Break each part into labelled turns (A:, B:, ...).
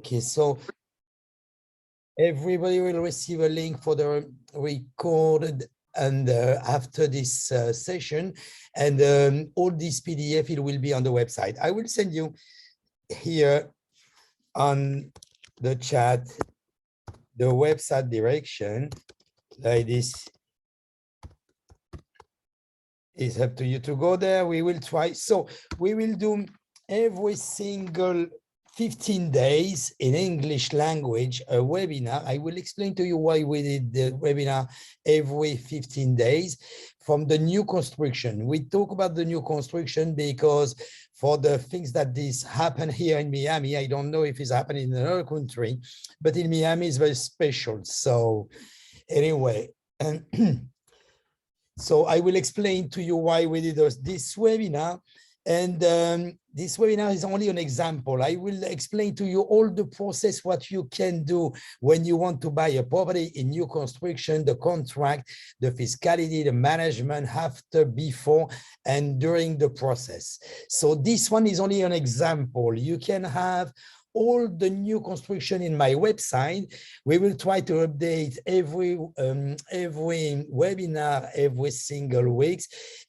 A: Okay, so everybody will receive a link for the recorded and after this session, and all this PDF, it will be on the website. I will send you here on the chat the website direction like this. It's up to you to go there. We will try. So we will do every single 15 days in English language, a webinar. I will explain to you why we did the webinar every 15 days from the new construction. We talk about the new construction because for the things that this happened here in Miami, I don't know if it's happening in another country, but in Miami it's very special. So anyway, and so I will explain to you why we did this webinar. And this webinar is only an example. I will explain to you all the process, what you can do when you want to buy a property in new construction, the contract, the fiscality, the management, after, before, and during the process. So this one is only an example. You can have all the new construction in my website. We will try to update every webinar every single week.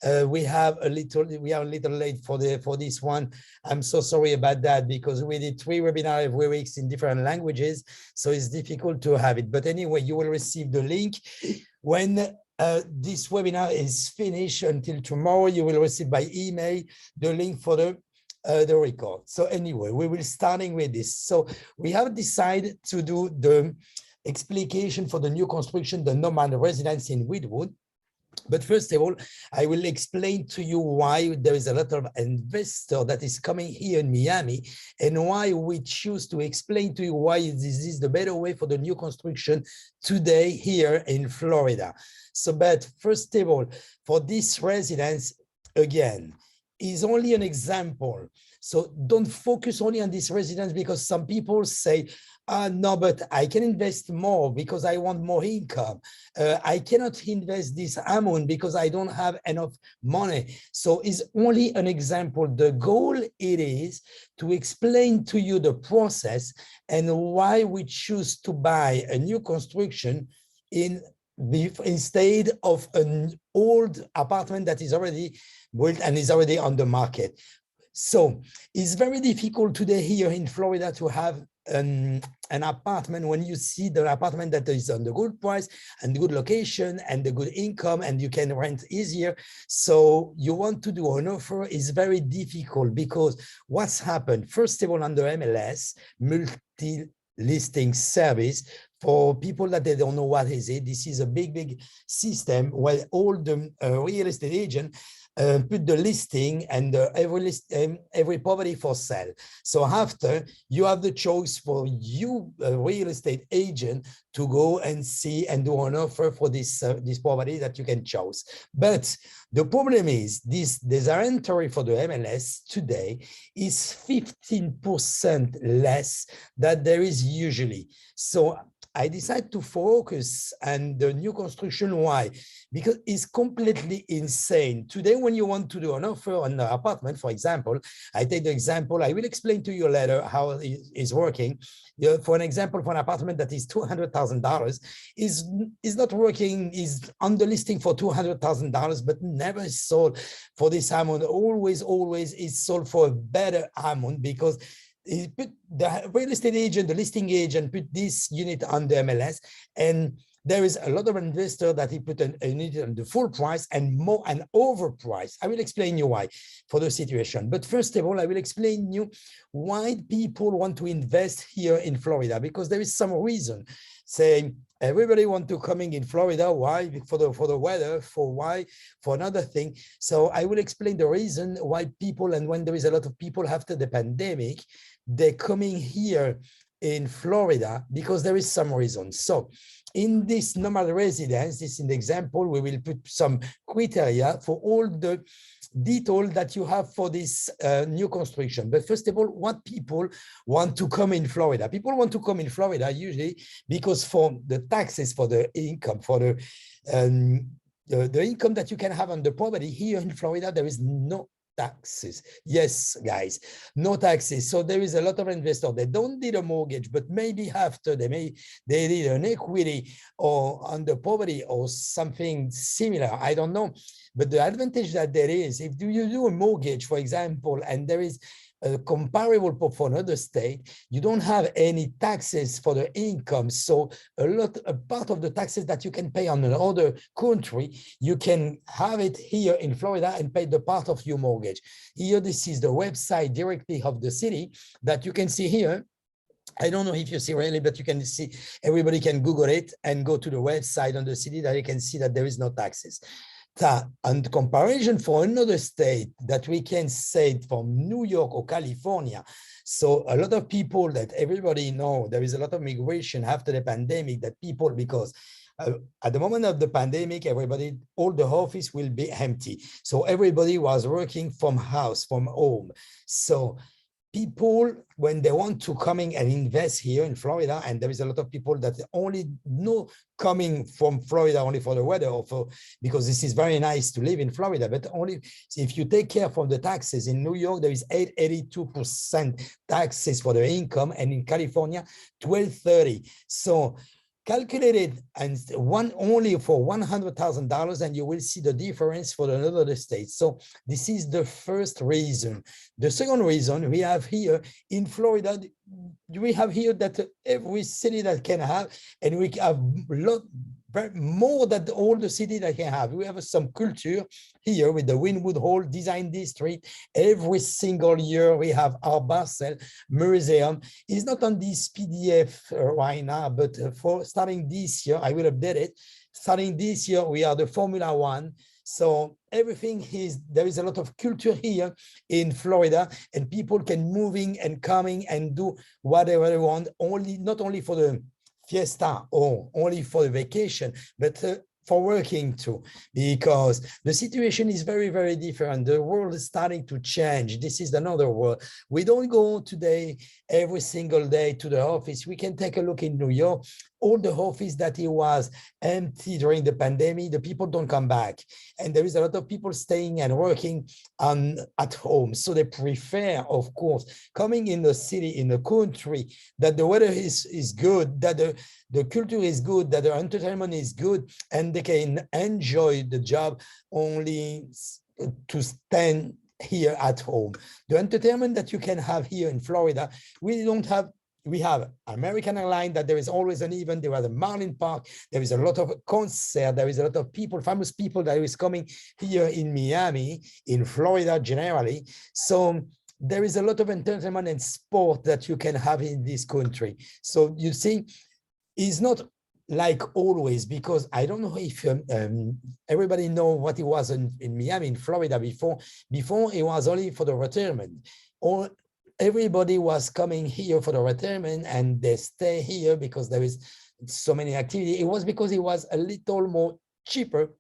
A: We are a little late for this one. I'm so sorry about that because we did 3 webinars every week in different languages, so it's difficult to have it. But anyway, you will receive the link when this webinar is finished. Until tomorrow, you will receive by email the link for the record. So anyway, we will starting with this. So we have decided to do the explication for the new construction, the Nomad residence in Wynwood. But first of all, I will explain to you why there is a lot of investor that is coming here in Miami and why we choose to explain to you why this is the better way for the new construction today here in Florida. So, but first of all, for this residence, again, is only an example. So don't focus only on this residence because some people say, no, but I can invest more because I want more income. I cannot invest this amount because I don't have enough money. So it's only an example. The goal it is to explain to you the process and why we choose to buy a new construction instead of an old apartment that is already built and is already on the market. So it's very difficult today here in Florida to have an apartment when you see the apartment that is on the good price and the good location and the good income and you can rent easier. So you want to do an offer is very difficult because what's happened, first of all, under MLS, multi-listing service, for people that they don't know what is it, this is a big system where all the real estate agent put the listing and every property for sale. So after, you have the choice for you, a real estate agent, to go and see and do an offer for this property that you can choose. But the problem is this entry for the MLS today is 15% less than there is usually. So I decided to focus on the new construction. Why? Because it's completely insane. Today, when you want to do an offer on an apartment, for example, I take the example, I will explain to you later how it is working. For an example, for an apartment that is $200,000, is not working, is on the listing for $200,000, but never sold for this amount. Always is sold for a better amount because put the real estate agent, the listing agent, put this unit on the MLS, and there is a lot of investor that he put a unit on the full price and more and overpriced. I will explain you why for the situation. But first of all, I will explain you why people want to invest here in Florida, because there is some reason saying everybody want to coming in Florida. Why? For the weather, for why, for another thing. So I will explain the reason why people, and when there is a lot of people after the pandemic, they're coming here in Florida because there is some reason. So in this Nomad residence, this in the example, we will put some criteria for all the detail that you have for this new construction. But first of all, what people want to come in Florida? People want to come in Florida usually because for the taxes, for the income, for the income that you can have on the property here in Florida, there is no taxes. Yes, guys, no taxes. So there is a lot of investors. They don't need a mortgage, but maybe after they need an equity or under poverty or something similar. I don't know. But the advantage that there is, if you do a mortgage, for example, and there is a comparable for another state, you don't have any taxes for the income. So a part of the taxes that you can pay on another country, you can have it here in Florida and pay the part of your mortgage. Here, this is the website directly of the city that you can see here. I don't know if you see really, but you can see, everybody can Google it and go to the website on the city that you can see that there is no taxes. And comparison for another state that we can say from New York or California. So a lot of people that everybody know, there is a lot of migration after the pandemic that people, because at the moment of the pandemic, all the office will be empty. So everybody was working from house, from home. So people, when they want to come in and invest here in Florida, and there is a lot of people that only know coming from Florida only for the weather, or because this is very nice to live in Florida, but only if you take care from the taxes. In New York, there is 82% taxes for the income, and in California, 1230. So calculated and only for $100,000, and you will see the difference for another state. So this is the first reason. The second reason we have here in Florida, we have here that every city that can have, and we have more than all the city that can have. We have some culture here with the Wynwood Hall Design District. Every single year we have our Basel Museum. It's not on this PDF right now, but for starting this year, I will update it. Starting this year, we are the Formula One. So everything there is a lot of culture here in Florida, and people can moving and coming and do whatever they want, not only for the fiesta or only for the vacation, but for working too, because the situation is very, very different. The world is starting to change. This is another world. We don't go today every single day to the office. We can take a look in New York. All the office that it was empty during the pandemic, the people don't come back. And there is a lot of people staying and working at home. So they prefer, of course, coming in the city, in the country, that the weather is good, that the culture is good, that the entertainment is good, and they can enjoy the job only to stand here at home. The entertainment that you can have here in Florida, we don't have. We have American Airlines, that there is always an event. There was a Marlin Park. There is a lot of concert. There is a lot of people, famous people that is coming here in Miami, in Florida generally. So there is a lot of entertainment and sport that you can have in this country. So you see, it's not like always, because I don't know if everybody know what it was in Miami, in Florida before. Before it was only for the retirement, or everybody was coming here for the retirement and they stay here because there is so many activity. It was because it was a little more cheaper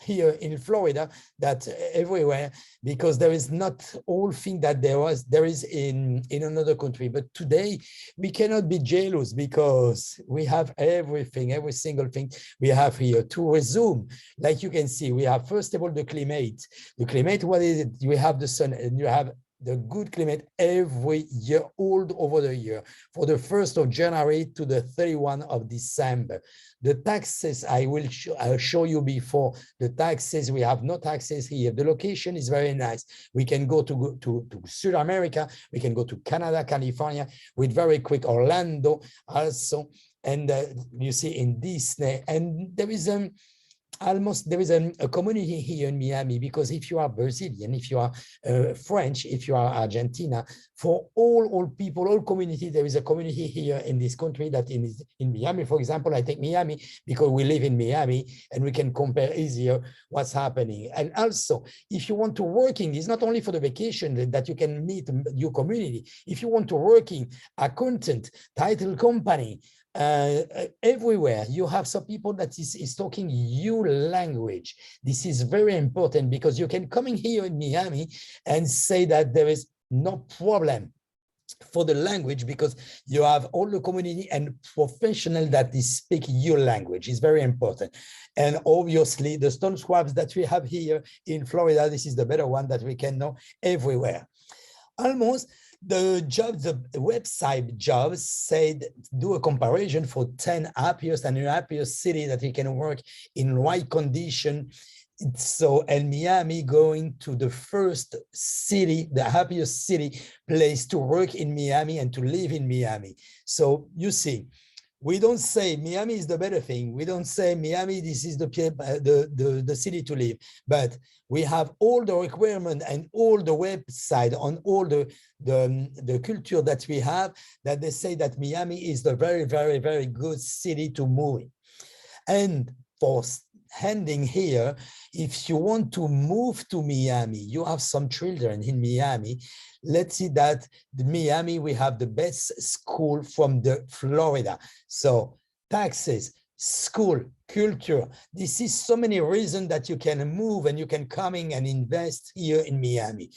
A: here in Florida than everywhere, because there is not all thing that there is in another country. But today we cannot be jealous, because we have everything, every single thing we have here. To resume, like you can see, we have first of all the climate. The climate, what is it? You have the sun, and you have the good climate every year, all over the year, for the 1st of January to the 31 of December. The taxes, I'll show you before. The taxes, we have no taxes here. The location is very nice. We can go to South America. We can go to Canada, California, with very quick. Orlando also. And you see in Disney. And there is there is a community here in Miami, because if you are Brazilian, if you are French, if you are Argentina, for all people, all community, there is a community here in this country that in Miami, for example, I take Miami because we live in Miami and we can compare easier what's happening. And also, if you want to working, it's not only for the vacation that you can meet your community. If you want to working, accountant, title company, everywhere you have some people that is talking your language. This is very important, because you can come in here in Miami and say that there is no problem for the language, because you have all the community and professional that is speak your language is very important. And obviously the stone squabs that we have here in Florida, this is the better one that we can know everywhere. Almost the jobs, the website jobs said, do a comparison for 10 happiest and happiest city that we can work in right condition. So, and Miami going to the first city, the happiest city place to work in Miami and to live in Miami. So you see, we don't say Miami is the better thing. We don't say Miami, this is the city to live, but we have all the requirement and all the website on all the culture that we have, that they say that Miami is the very, very, very good city to move in. And for handing here, if you want to move to Miami, you have some children in Miami, let's see that the Miami, we have the best school from the Florida. So taxes, school, culture, this is so many reasons that you can move and you can come in and invest here in Miami.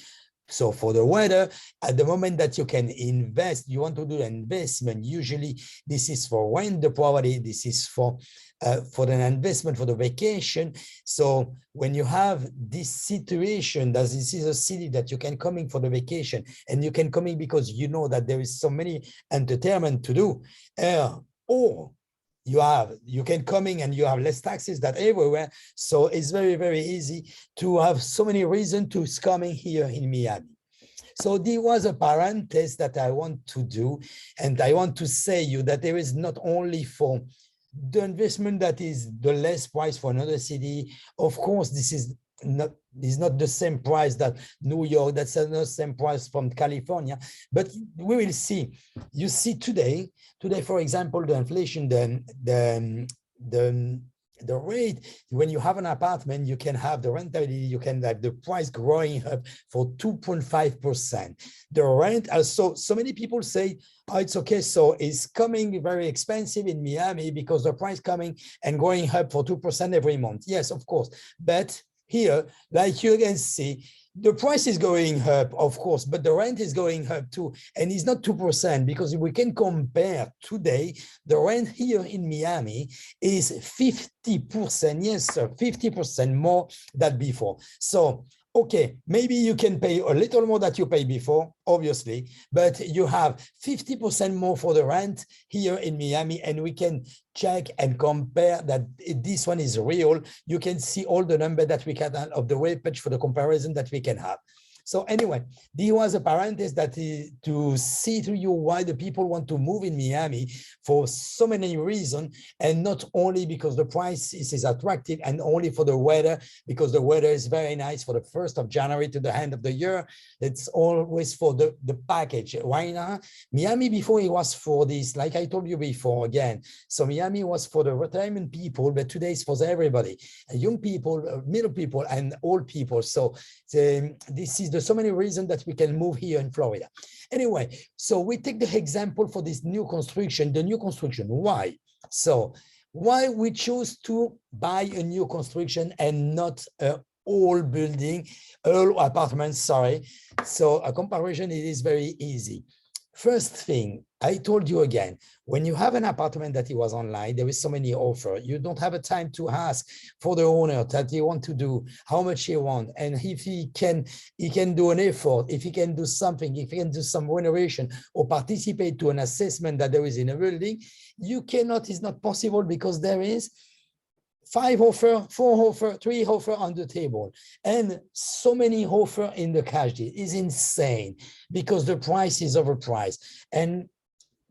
A: So for the weather, at the moment that you can invest, you want to do an investment, usually this is for rent the property, this is for an investment for the vacation. So when you have this situation, that this is a city that you can come in for the vacation, and you can come in because you know that there is so many entertainment to do, or you can come in and you have less taxes than everywhere. So it's very, very easy to have so many reasons to come in here in Miami. So there was a parenthesis that I want to do. And I want to say you that there is not only for the investment that is the less price for another city. Of course, this is not the same price that New York, that's not the same price from California, but we will see. You see today, for example, the inflation, the rate, when you have an apartment, you can have the rentability, you can have the price growing up for 2.5%. The rent, also, so many people say, oh, it's okay, so it's coming very expensive in Miami because the price coming and going up for 2% every month. Yes, of course, but here, like you can see, the price is going up, of course, but the rent is going up too. And it's not 2%, because we can compare today, the rent here in Miami is 50%, yes, sir, 50% more than before. So, okay, maybe you can pay a little more that you paid before, obviously, but you have 50% more for the rent here in Miami, and we can check and compare that this one is real. You can see all the number that we can of the web page for the comparison that we can have. So anyway, there was a parenthesis that is to see to you why the people want to move in Miami for so many reasons, and not only because the price is attractive, and only for the weather, because the weather is very nice for the 1st of January to the end of the year. It's always for the package. Why not? Miami before it was for this, like I told you before again. So Miami was for the retirement people, but today it's for everybody, young people, middle people, and old people. So this is so many reasons that we can move here in Florida. Anyway, so we take the example for this new construction, the new construction. Why? So why we choose to buy a new construction and not an old building, old apartment, sorry. So a comparison, it is very easy. First thing, I told you again, when you have an apartment that it was online, there is so many offers. You don't have a time to ask for the owner that he want to do, how much he want, and if he can do an effort, if he can do something, if he can do some renovation or participate to an assessment that there is in a building. You cannot, it's not possible, because there is 5 offer, 4 offer, 3 offer on the table, and so many offer in the cash deal. Is insane, because the price is overpriced. And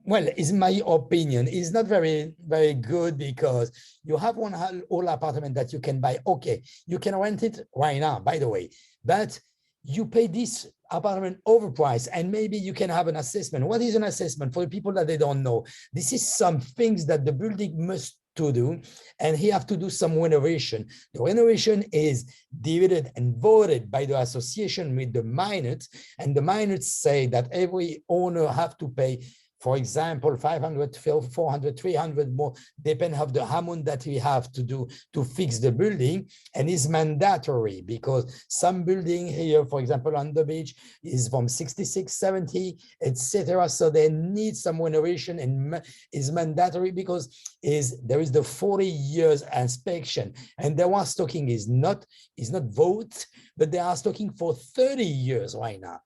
A: well, is my opinion, is not very, very good, because you have one whole apartment that you can buy. Okay, you can rent it right now, by the way, but you pay this apartment overpriced, and maybe you can have an assessment. What is an assessment? For the people that they don't know, this is some things that the building must to do, and he have to do some renovation. The renovation is divided and voted by the association with the minutes, and the minutes say that every owner have to pay for example, 500, 400, 300 more, depending on the amount that we have to do to fix the building, and is mandatory because some building here, for example, on the beach is from 66, 70, etc. So they need some renovation and is mandatory because there is the 40 years inspection, and they are talking is not vote, but they are talking for 30 years right now.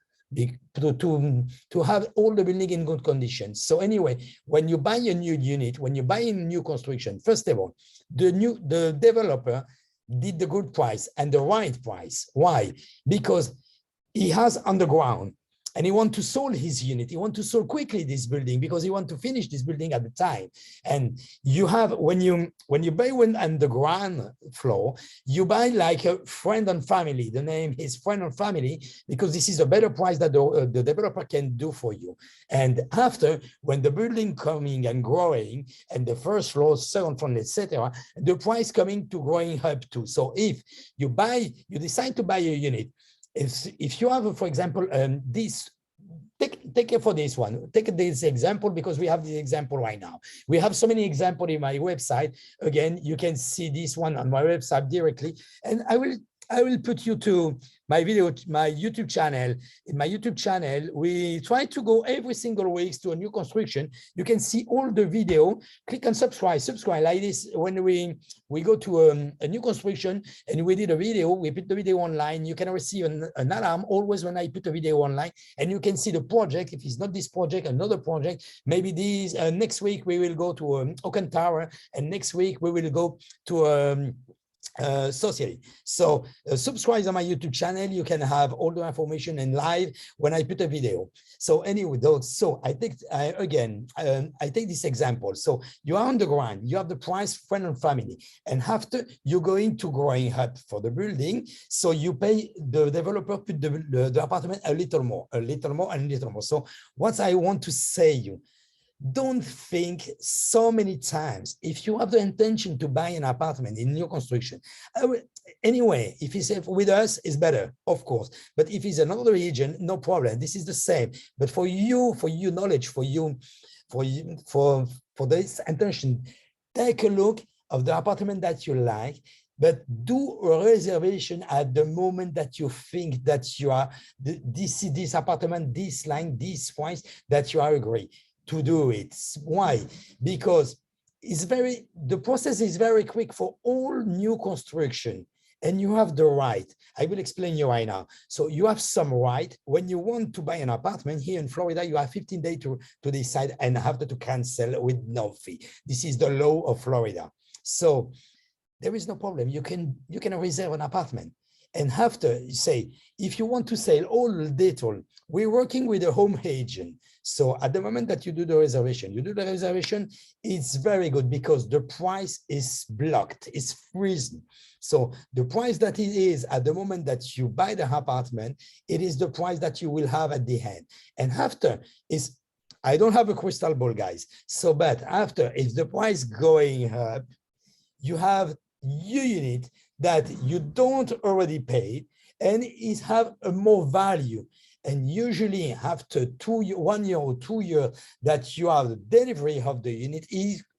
A: To have all the building in good condition. So anyway, when you buy a new unit, when you buy a new construction, first of all, the developer did the good price and the right price. Why? Because he has underground and he wants to sell his unit. He wants to sell quickly this building because he wants to finish this building at the time. And you have, when you buy one underground floor, you buy like a friend and family. The name is friend and family because this is a better price that the developer can do for you. And after, when the building coming and growing, and the first floor, second floor, etc., the price coming to growing up too. So if you decide to buy a unit, if you have, for example, this, take care for this one. Take this example because we have this example right now. We have so many examples in my website. Again, you can see this one on my website directly, and I will put you to my YouTube channel. In my YouTube channel, we try to go every single week to a new construction. You can see all the video. Click on subscribe like this. When we go to a new construction and we did a video, we put the video online. You can receive an alarm always when I put a video online, and you can see the project. If it's not this project, another project, maybe this. Next week we will go to Oaken Tower, and next week we will go to socially. So subscribe on my YouTube channel. You can have all the information in live when I put a video. So anyway, so I take this example. So you are on the ground, you have the price, friend and family, and after you're going to growing up for the building, so you pay the developer put the apartment a little more. So what I want to say you, don't think so many times. If you have the intention to buy an apartment in new construction, anyway, if it's with us, it's better, of course. But if it's another region, no problem. This is the same. But for you knowledge, for this intention, take a look of the apartment that you like, but do a reservation at the moment that you think that you are this apartment, this line, this price, that you are agree to do it. Why? Because the process is very quick for all new construction, and you have the right. I will explain you right now. So you have some right. When you want to buy an apartment here in Florida, you have 15 days to decide and after to cancel with no fee. This is the law of Florida. So there is no problem. You can reserve an apartment. And after, say, if you want to sell all the detail, we're working with a home agent. So at the moment that you do the reservation, it's very good because the price is blocked, it's frozen. So the price that it is at the moment that you buy the apartment, it is the price that you will have at the end. And after is, I don't have a crystal ball, guys. So, but after, if the price going up, you have your unit that you don't already pay, and it have a more value. And usually after 1 year or 2 years that you have the delivery of the unit,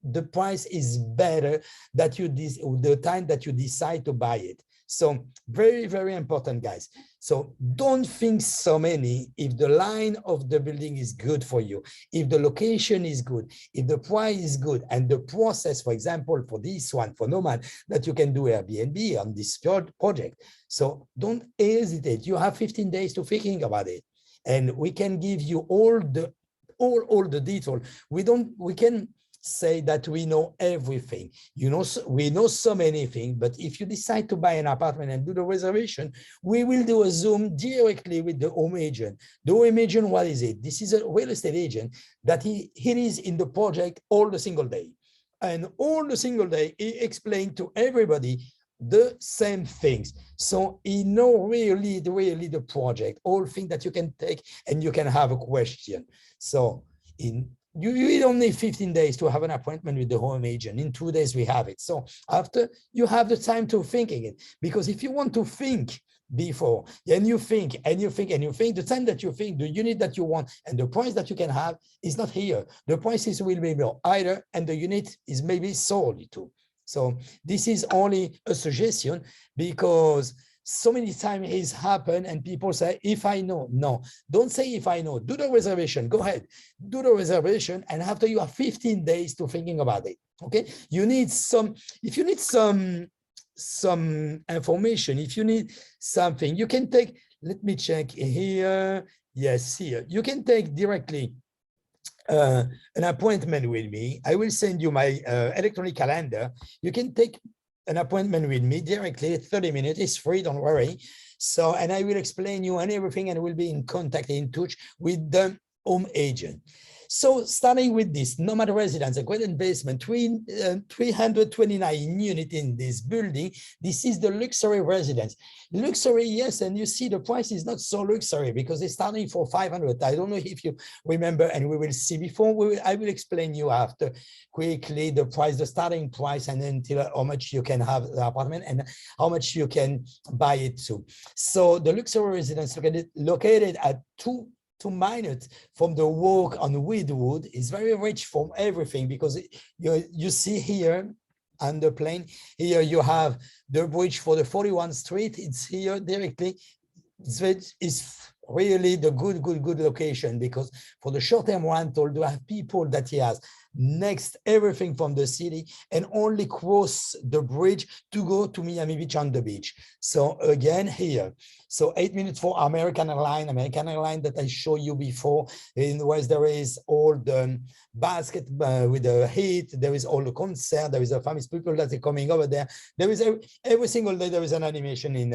A: the price is better that the time that you decide to buy it. So very, very important, guys. So don't think so many if the line of the building is good for you, if the location is good, if the price is good, and the process, for example, for this one, for Nomad, that you can do Airbnb on this project. So don't hesitate. You have 15 days to thinking about it. And we can give you all the detail. We can say that we know everything. We know so many things, but if you decide to buy an apartment and do the reservation, we will do a Zoom directly with the home agent. The home agent, what is it? This is a real estate agent that he is in the project all the single day. And all the single day, he explained to everybody the same things. So he know really the project, all things that you can take and you can have a question. So you don't need 15 days to have an appointment with the home agent. In 2 days, we have it. So after, you have the time to thinking it, because if you want to think before, and you think, and you think, and you think, the time that you think, the unit that you want, and the price that you can have is not here. The prices will be more either, and the unit is maybe sold too. So this is only a suggestion, because so many times it's happened and people say, if I know. No, don't say if I know. Do the reservation. Go ahead, do the reservation, and after you have 15 days to thinking about it. Okay, you need some, if you need some information, if you need something, you can take, let me check here. Yes, here you can take directly an appointment with me. I will send you my electronic calendar. You can take an appointment with me directly, 30 minutes, it's free, don't worry. So, and I will explain you and everything, and we'll be in contact, in touch with the home agent. So starting with this Nomad residence, a great investment, 329 units in this building. This is the luxury residence. Luxury, yes, and you see the price is not so luxury because it's starting for 500. I don't know if you remember, and we will see before. I will explain you after quickly the price, the starting price, and until how much you can have the apartment and how much you can buy it to. So the luxury residence located at 2 minutes from the walk on Wood is very rich from everything, because you see here on the plane, here you have the bridge for the 41 Street. It's here directly. It's really the good location, because for the short-term rental, you have people that he has next everything from the city and only cross the bridge to go to Miami Beach on the beach. So again here, so 8 minutes for American Airlines that I showed you before, in where there is all the basket with the heat, there is all the concert, there is a famous people that are coming over there. There is every single day there is an animation in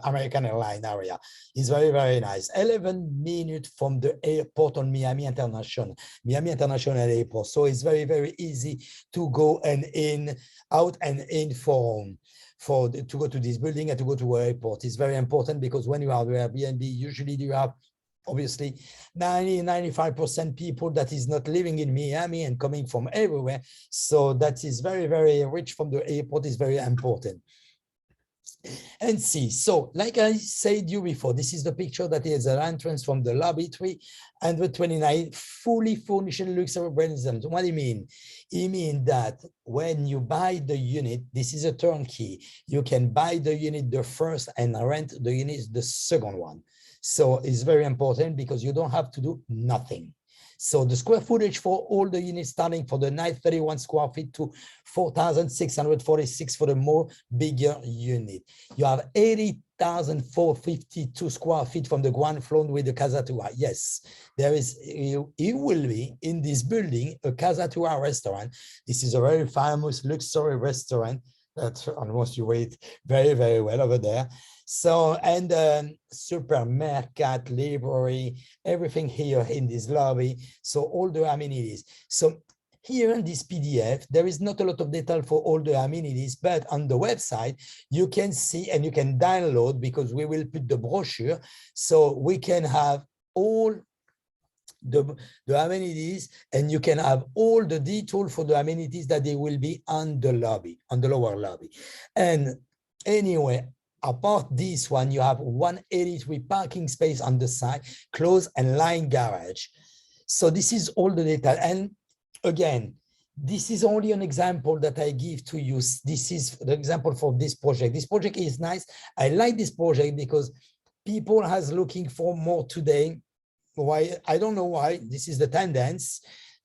A: American Airlines area. It's very nice. 11 minutes from the airport on Miami International Airport. So it's very easy to go out and in to go to this building and to go to airport. It's very important, because when you are the Airbnb, usually you have obviously 90-95% people that is not living in Miami and coming from everywhere. So that is very rich from the airport, is very important. And see, so like I said you before, this is the picture that is an entrance from the lobby, 329 fully furnished luxury residence. What do you mean? It means that when you buy the unit, this is a turnkey. You can buy the unit the first and rent the unit the second one. So it's very important, because you don't have to do nothing. So the square footage for all the units starting for the 931 square feet to 4,646 for the more bigger unit. You have 80,452 square feet from the ground floor with the Casa Tua. Yes, there is, it will be in this building a Casa Tua restaurant. This is a very famous luxury restaurant that almost you rate very well over there. So, and supermarket, library, everything here in this lobby. So all the amenities. So here in this PDF, there is not a lot of detail for all the amenities, but on the website, you can see and you can download, because we will put the brochure. So we can have all the amenities, and you can have all the detail for the amenities that they will be on the lobby, on the lower lobby. And anyway, apart this one, you have 183 parking space on the side, closed and line garage. So this is all the data. And again, this is only an example that I give to you. This is the example for this project. This project is nice. I like this project because people has looking for more today. Why? I don't know why. This is the tendency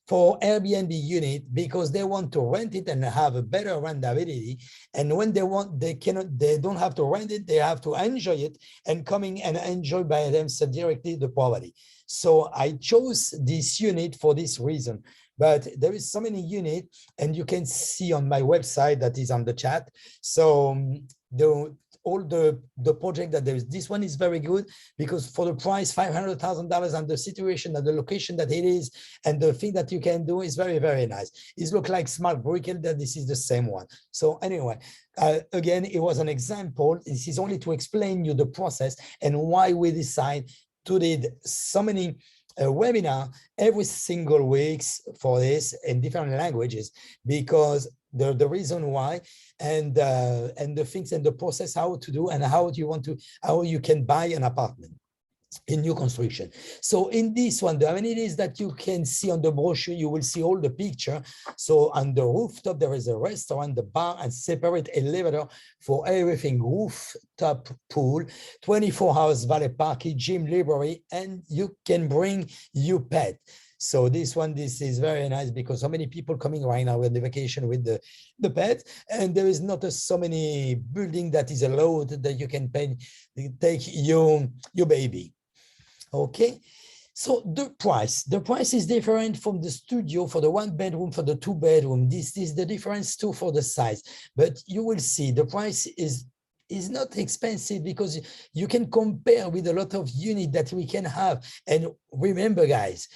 A: for Airbnb unit, because they want to rent it and have a better rentability. And when they want, they don't have to rent it, they have to enjoy it and coming and enjoy by themselves directly the property. So I chose this unit for this reason. But there is so many units, and you can see on my website that is on the chat. So all the project that there is, this one is very good, because for the price, $500,000, and the situation and the location that it is, and the thing that you can do is very nice. It looks like Smart Brickell, that this is the same one. So anyway, again, it was an example. This is only to explain you the process and why we decide to do so many a webinar every single weeks for this in different languages, because the reason why and the things and the process how to do and how you can buy an apartment in new construction. So in this one, the amenities that you can see on the brochure, you will see all the picture. So on the rooftop, there is a restaurant, the bar, and separate elevator for everything, rooftop pool, 24 hours valet parking, gym, library, and you can bring your pet. So this is very nice, because so many people coming right now on the vacation with the pet, and there is not so many building that is allowed that you can take your baby. Okay, so the price is different from the studio for the 1 bedroom, for the 2 bedroom. This is the difference too for the size, but you will see the price is not expensive, because you can compare with a lot of unit that we can have. And remember, guys,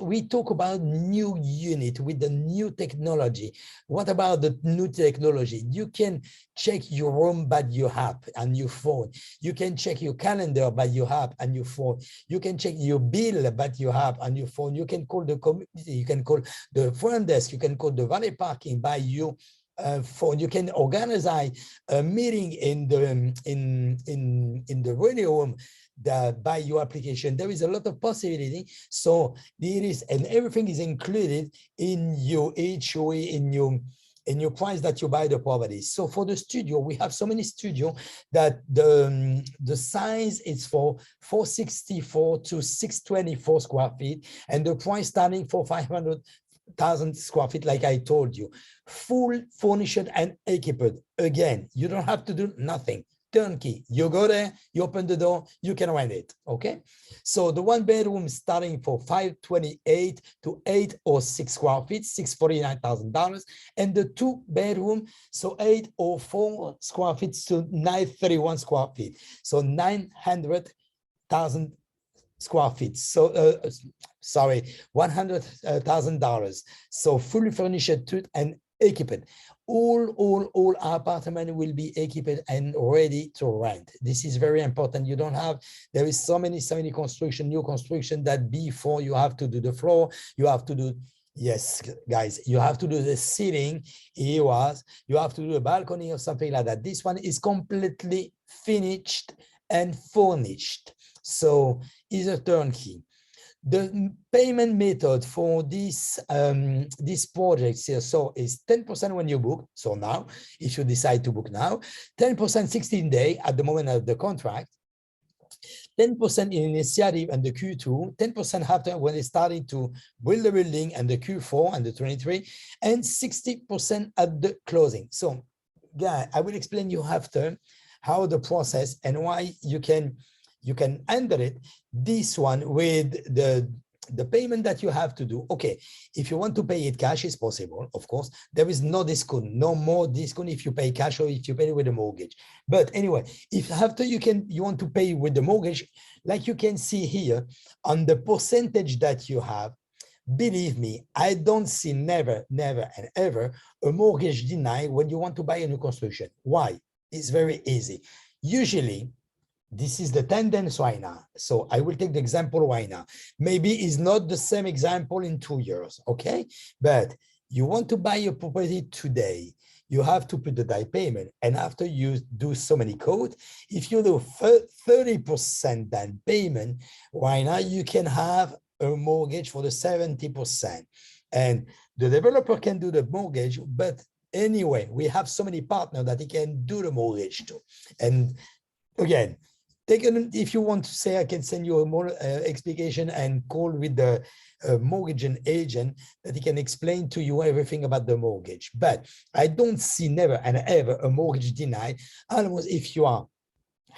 A: we talk about new unit with the new technology. What about the new technology? You can check your room by your app and your phone. You can check your calendar by your app and your phone. You can check your bill by your app and your phone. You can call the community. You can call the front desk. You can call the valet parking by your phone. You can organize a meeting in the radio room by your application. There is a lot of possibility. So it is, and everything is included in your HOA, in your price that you buy the property. So for the studio, we have so many studio that the size is for 464 to 624 square feet, and the price starting for 500,000 square feet, like I told you, full furnished and equipped. Again, you don't have to do nothing. Turnkey. You go there, you open the door, you can rent it. Okay. So the 1 bedroom starting for 528 to 806 square feet, $649,000, and the 2 bedroom, so 804 square feet to 931 square feet, so $900,000 square feet. So sorry, $100,000. So fully furnished and equipped. All apartment will be equipped and ready to rent. This is very important. You don't have, there is so many construction, new construction, that before you have to do the floor, you have to do, yes, guys, you have to do the ceiling, you have to do a balcony or something like that. This one is completely finished and furnished. So it's a turnkey. The payment method for this project here, so is 10% when you book. So now, if you decide to book now, 10% 16 days at the moment of the contract, 10% in initiative and the Q2, 10% after when they started to build the building and the Q4 and the 23, and 60% at the closing. So, guys, I will explain you after how the process and why you can handle it, this one with the payment that you have to do. Okay, if you want to pay it cash, it's possible, of course. There is no discount, no more discount if you pay cash or if you pay with a mortgage. But anyway, if after you want to pay with the mortgage, like you can see here on the percentage that you have, believe me, I don't see never and ever a mortgage denied when you want to buy a new construction. Why? It's very easy. Usually, this is the tendency right now. So I will take the example right now. Maybe it's not the same example in 2 years, okay? But you want to buy a property today, you have to put the down payment. And after you do so many codes, if you do 30% down payment, right now you can have a mortgage for the 70%. And the developer can do the mortgage, but anyway, we have so many partners that he can do the mortgage too. And again, if you want to say, I can send you a more explication and call with the mortgage agent that he can explain to you everything about the mortgage. But I don't see never and ever a mortgage denied. Almost if you are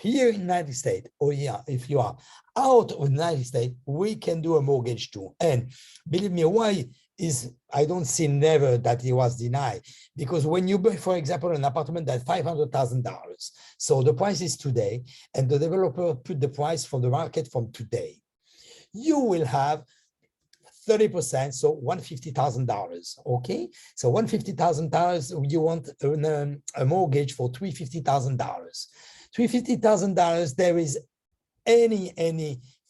A: here in the United States, or yeah, if you are out of the United States, we can do a mortgage too. And believe me, why is I don't see never that it was denied, because when you buy, for example, an apartment that's $500,000, so the price is today, and the developer put the price for the market from today, you will have 30%, so $150,000. Okay, so $150,000, you want a mortgage for $350,000. $350,000, there is any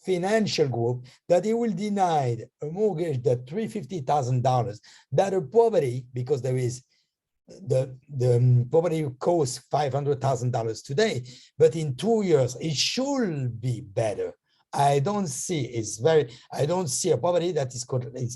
A: financial group that it will deny a mortgage that $350,000, that a property, because there is the property costs $500,000 today, but in 2 years it should be better. I don't see a property that is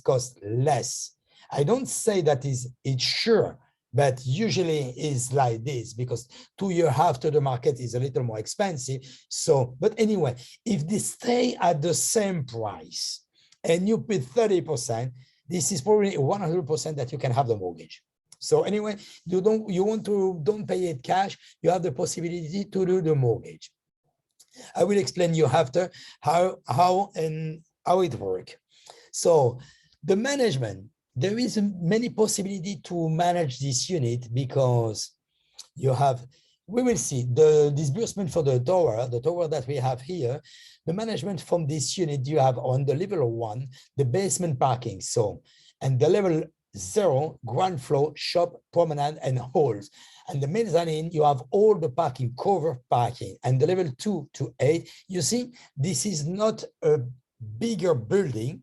A: cost less. I don't say that it's sure, but usually is like this, because 2 years after the market is a little more expensive. So, but anyway, if they stay at the same price and you pay 30%, this is probably 100% that you can have the mortgage. So anyway, don't pay it cash, you have the possibility to do the mortgage. I will explain you after how it works. So the management, there is many possibility to manage this unit, because you have, we will see the disbursement for the tower that we have here. The management from this unit, you have on the level 1, the basement parking. So, and the level 0, ground floor, shop, promenade, and halls. And the mezzanine, you have all the parking, cover parking. And the level 2 to 8, you see, this is not a bigger building,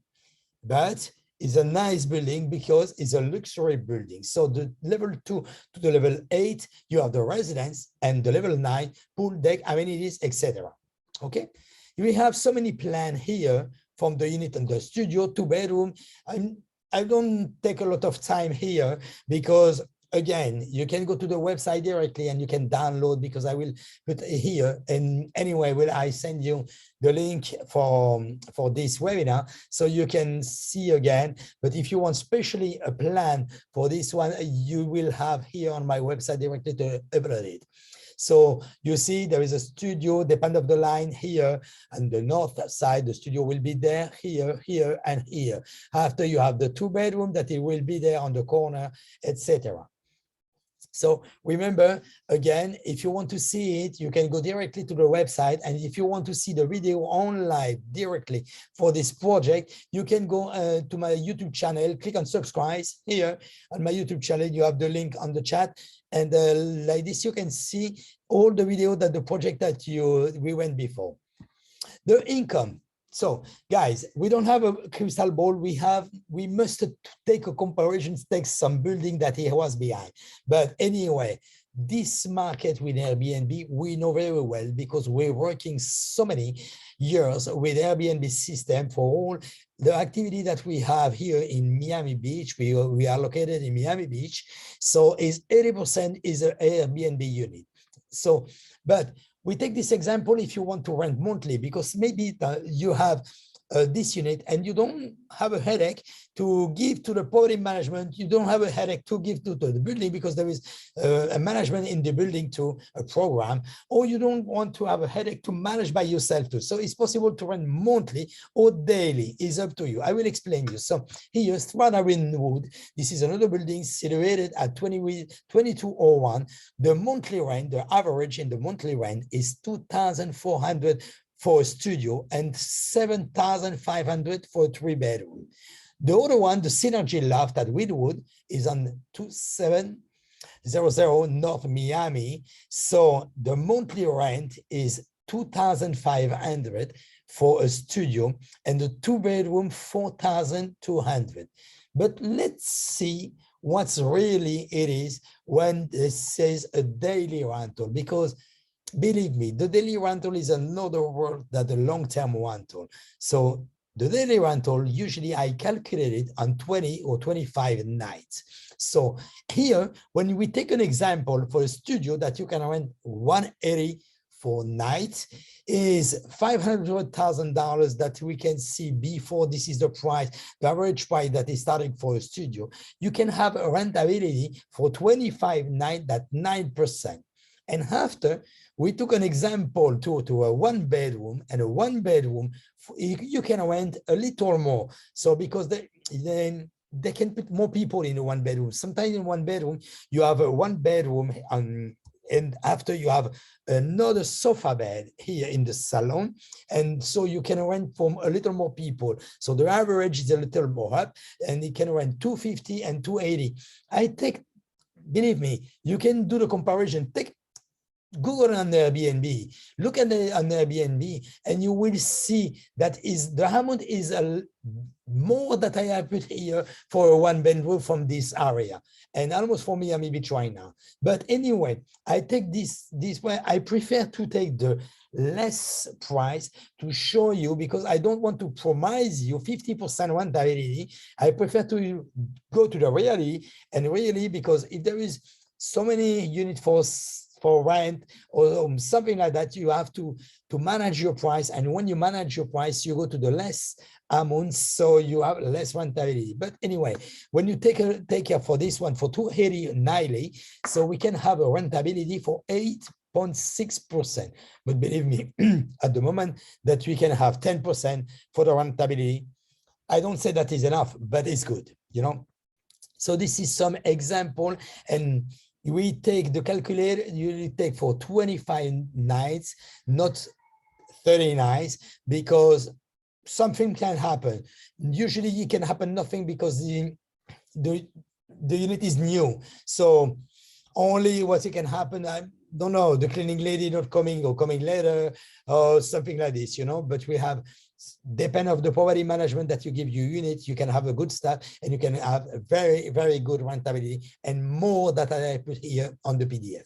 A: but it's a nice building because it's a luxury building. So the level 2 to the level 8, you have the residence, and the level 9, pool, deck, amenities, etc. Okay, we have so many plans here from the unit and the studio, 2-bedroom. I don't take a lot of time here, because again, you can go to the website directly and you can download, because I will put here. And anyway, will I send you the link for this webinar so you can see again. But if you want especially a plan for this one, you will have here on my website directly to upload it. So you see there is a studio, depend of the line here, and the north side, the studio will be there, here, here, and here. After you have the 2-bedroom that it will be there on the corner, etc. So remember, again, if you want to see it, you can go directly to the website. And if you want to see the video online directly for this project, you can go to my YouTube channel, click on subscribe here on my YouTube channel. You have the link on the chat. And like this, you can see all the video that the project that we went before. The income. So guys, we don't have a crystal ball. We must take a comparison, take some building that he was behind. But anyway, this market with Airbnb, we know very well, because we're working so many years with Airbnb system for all the activity that we have here in Miami Beach. We are located in Miami Beach. So 80% is an Airbnb unit. So, but we take this example if you want to rent monthly, because maybe you have this unit and you don't have a headache to give to the property management. You don't have a headache to give to the building, because there is a management in the building to a program, or you don't want to have a headache to manage by yourself too. So it's possible to rent monthly or daily. It's up to you. I will explain you. So here, Wood. This is another building situated at 2201. The monthly rent, the average in the monthly rent is 2,400 for a studio and 7,500 for a 3-bedroom. The other one, the Synergy Loft at Wood, is on 2700 North Miami. So the monthly rent is 2,500 for a studio, and the 2-bedroom 4,200. But let's see what's really it is when it says a daily rental, because believe me, the daily rental is another word than the long-term rental. So the daily rental, usually I calculate it on 20 or 25 nights. So here, when we take an example for a studio that you can rent 180 for nights, is $500,000 that we can see before. This is the price, the average price that is starting for a studio. You can have a rentability for 25 nights, at 9%. And after, we took an example to a 1-bedroom, and a 1-bedroom, you can rent a little more. So because then they can put more people in a 1-bedroom. Sometimes in 1-bedroom, you have a 1-bedroom, and after you have another sofa bed here in the salon. And so you can rent from a little more people. So the average is a little more up, and you can rent 250 and 280. Believe me, you can do the comparison. Google on Airbnb, look at on Airbnb, and you will see that the amount is more that I have put here for a one bedroom from this area, and almost for Miami Beach right now. But anyway, I take this way. I prefer to take the less price to show you, because I don't want to promise you 50% rentability. I prefer to go to the reality, and really, because if there is so many units for rent or something like that, you have to manage your price. And when you manage your price, you go to the less amount, so you have less rentability. But anyway, when you take care for this one for 280 nightly, so we can have a rentability for 8.6%. But believe me, at the moment that we can have 10% for the rentability, I don't say that is enough, but it's good, you know. So this is some example, and we take the calculator, you take for 25 nights, not 30 nights, because something can happen. Usually it can happen nothing, because the unit is new. So only what can happen, I don't know, the cleaning lady not coming or coming later or something like this, you know. But we have, depend of the property management that you give your unit, you can have a good start, and you can have a very, very good rentability, and more that I put here on the PDF.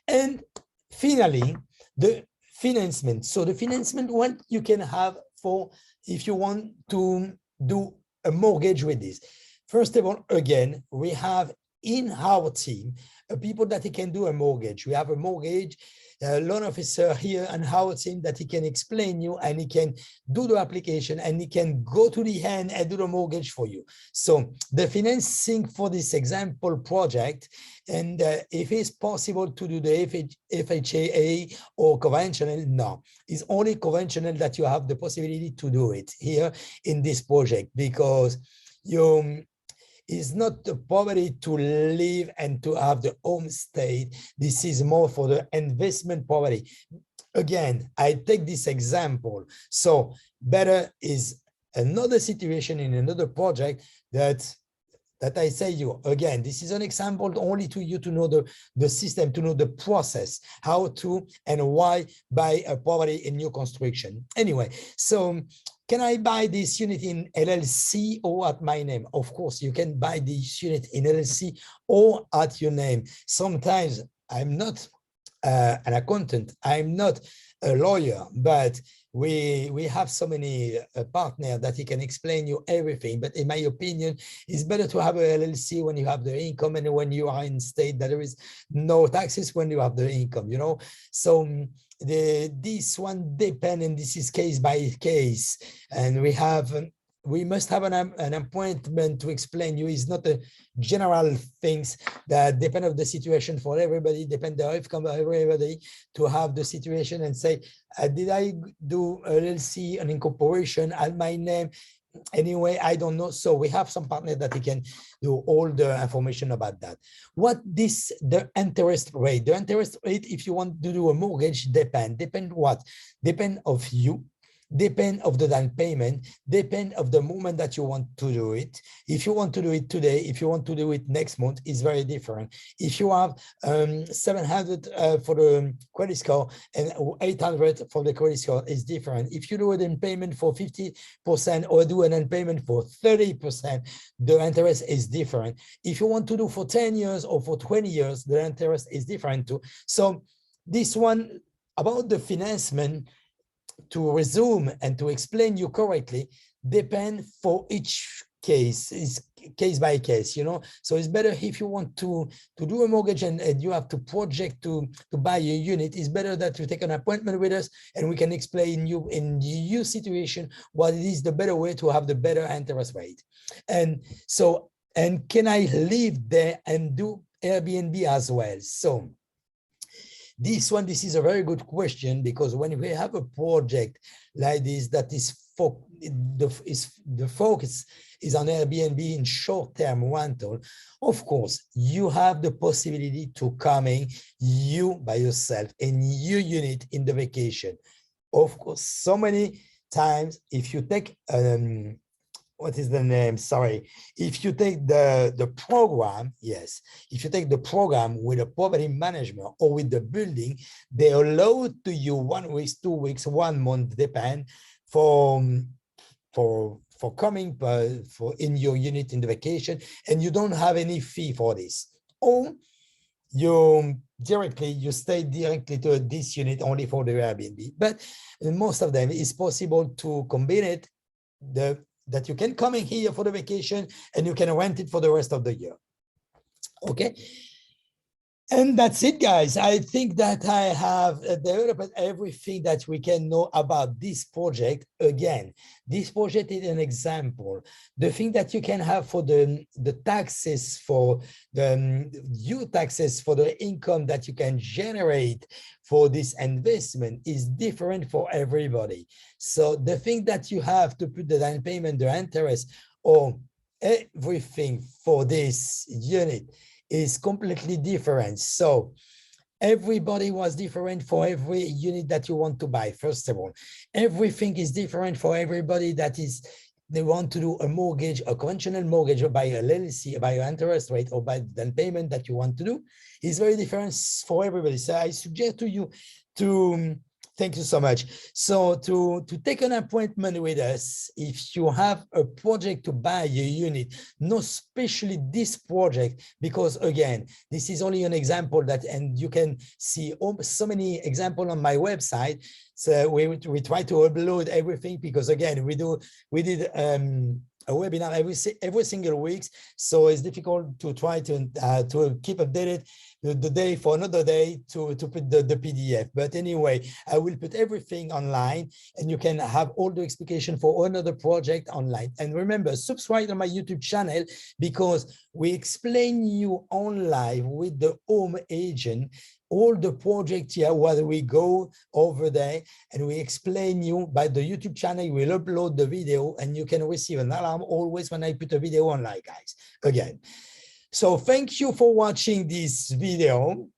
A: And finally, the financement. So the financement, what you can have for if you want to do a mortgage with this. First of all, again, we have in our team people that can do a mortgage. We have a mortgage loan officer here on our team that he can explain you, and he can do the application, and he can go to the end and do the mortgage for you. So the financing for this example project, and if it's possible to do the FHA or conventional, no, it's only conventional that you have the possibility to do it here in this project, because you is not the poverty to live and to have the home state. This is more for the investment poverty. Again, I take this example. So better is another situation in another project that I say you, again, this is an example only to you to know the system, to know the process, how to and why buy a property in new construction. Anyway, so can I buy this unit in LLC or at my name? Of course, you can buy this unit in LLC or at your name. Sometimes I'm not an accountant, I'm not a lawyer, but we have so many partners that he can explain you everything. But in my opinion, it's better to have a LLC when you have the income, and when you are in state that there is no taxes when you have the income, you know. So this one depends, and this is case by case, and we must have an appointment to explain you. It's not a general things that depend on the situation for everybody, depend the outcome of everybody, to have the situation and say, did I do LLC, an incorporation at my name? Anyway, I don't know. So we have some partner that he can do all the information about that. The interest rate, if you want to do a mortgage, depend what? Depend of you, depend of the down payment, depend of the moment that you want to do it. If you want to do it today, if you want to do it next month, it's very different. If you have 700 for the credit score and 800 for the credit score, is different. If you do it in payment for 50% or do an in payment for 30%, the interest is different. If you want to do for 10 years or for 20 years, the interest is different too. So this one about the financement, to resume and to explain you correctly, depend for each case, is case by case, you know. So it's better if you want to do a mortgage and you have to project to buy a unit, it's better that you take an appointment with us and we can explain you in your situation what is the better way to have the better interest rate. And so, and can I live there and do Airbnb as well? So this is a very good question, because when we have a project like this that is the focus is on Airbnb in short-term rental, of course, you have the possibility to come in you by yourself in your unit in the vacation. Of course, so many times, if you take what is the name? Sorry. If you take the program, yes, if you take the program with a property management or with the building, they allow to you 1 week, 2 weeks, 1 month, depend for coming for in your unit in the vacation, and you don't have any fee for this. Or you stay directly to this unit only for the Airbnb. But most of them is possible to combine it, that you can come in here for the vacation and you can rent it for the rest of the year. Okay. And that's it, guys. I think that I have developed everything that we can know about this project. Again, this project is an example. The thing that you can have for the taxes, for the new taxes, for the income that you can generate for this investment is different for everybody. So the thing that you have to put the down payment, the interest, or everything for this unit is completely different. So everybody was different for every unit that you want to buy. First of all, everything is different for everybody they want to do a mortgage, a conventional mortgage, or by a LLC, by your interest rate, or by the payment that you want to do is very different for everybody. So I suggest to you to, thank you so much. So to take an appointment with us, if you have a project to buy a unit, not especially this project, because again, this is only an example and you can see so many examples on my website. So we try to upload everything because again, we did a webinar every single week, so it's difficult to try to keep updated the day for another day to put the PDF. But anyway, I will put everything online and you can have all the explication for another project online. And remember, subscribe to my YouTube channel because we explain you on live with the home agent all the projects here where we go over there and we explain you by the YouTube channel. We'll upload the video and you can receive an alarm always when I put a video online, guys, again. So thank you for watching this video.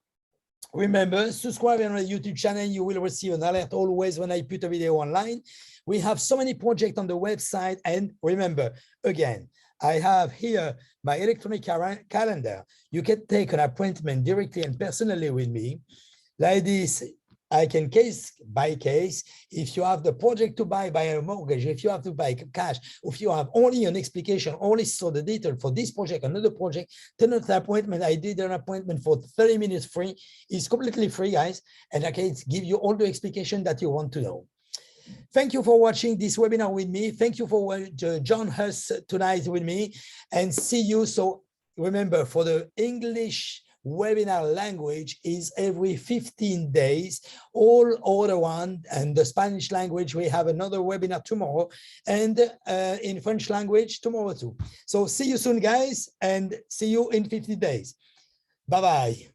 A: Remember, subscribe on my YouTube channel. You will receive an alert always when I put a video online. We have so many projects on the website. And remember, again, I have here my electronic calendar. You can take an appointment directly and personally with me. Like this, I can case by case. If you have the project to buy a mortgage, if you have to buy cash, if you have only an explication, only saw the detail for this project, another project, turn out the appointment. I did an appointment for 30 minutes free. It's completely free, guys. And I can give you all the explanation that you want to know. Thank you for watching this webinar with me. Thank you for joining us tonight with me and see you. So remember, for the English webinar language is every 15 days, all other one, and the Spanish language, we have another webinar tomorrow, and in French language tomorrow too. So see you soon, guys, and see you in 50 days. Bye-bye.